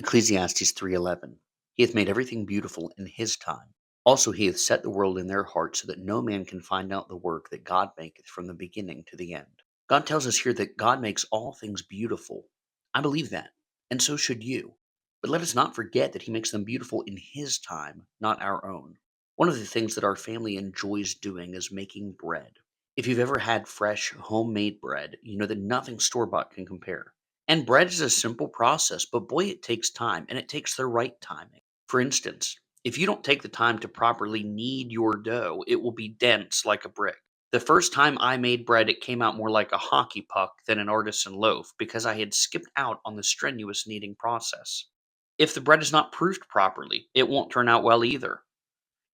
Ecclesiastes 3:11. He hath made everything beautiful in his time. Also he hath set the world in their hearts, so that no man can find out the work that God maketh from the beginning to the end. God tells us here that God makes all things beautiful. I believe that, and so should you. But let us not forget that he makes them beautiful in his time, not our own. One of the things that our family enjoys doing is making bread. If you've ever had fresh, homemade bread, you know that nothing store-bought can compare. And bread is a simple process, but boy, it takes time and it takes the right timing. For instance, if you don't take the time to properly knead your dough, it will be dense like a brick. The first time I made bread, it came out more like a hockey puck than an artisan loaf because I had skipped out on the strenuous kneading process. If the bread is not proofed properly, it won't turn out well either.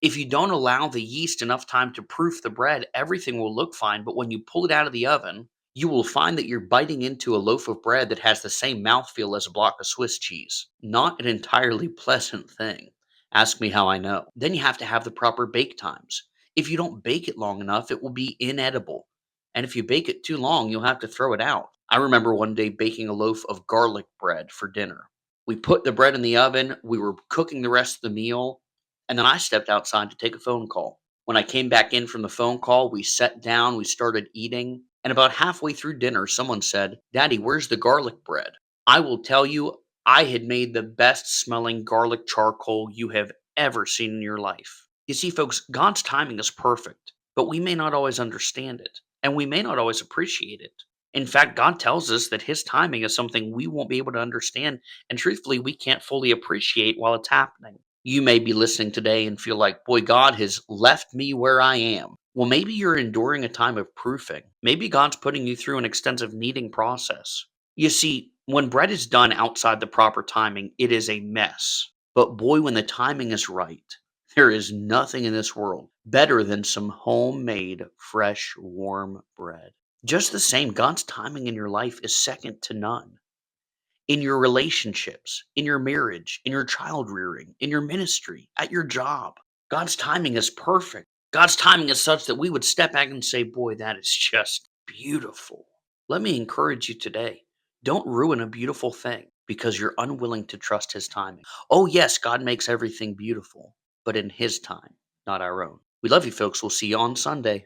If you don't allow the yeast enough time to proof the bread, everything will look fine, but when you pull it out of the oven, you will find that you're biting into a loaf of bread that has the same mouthfeel as a block of Swiss cheese. Not an entirely pleasant thing. Ask me how I know. Then you have to have the proper bake times. If you don't bake it long enough, it will be inedible. And if you bake it too long, you'll have to throw it out. I remember one day baking a loaf of garlic bread for dinner. We put the bread in the oven, we were cooking the rest of the meal, and then I stepped outside to take a phone call. When I came back in from the phone call, we sat down, we started eating, and about halfway through dinner, someone said, "Daddy, where's the garlic bread?" I will tell you, I had made the best smelling garlic charcoal you have ever seen in your life. You see, folks, God's timing is perfect, but we may not always understand it, and we may not always appreciate it. In fact, God tells us that His timing is something we won't be able to understand, and truthfully, we can't fully appreciate while it's happening. You may be listening today and feel like, boy, God has left me where I am. Well, maybe you're enduring a time of proofing. Maybe God's putting you through an extensive kneading process. You see, when bread is done outside the proper timing, it is a mess. But boy, when the timing is right, there is nothing in this world better than some homemade, fresh, warm bread. Just the same, God's timing in your life is second to none. In your relationships, in your marriage, in your child rearing, in your ministry, at your job. God's timing is perfect. God's timing is such that we would step back and say, boy, that is just beautiful. Let me encourage you today. Don't ruin a beautiful thing because you're unwilling to trust His timing. Oh, yes, God makes everything beautiful, but in His time, not our own. We love you, folks. We'll see you on Sunday.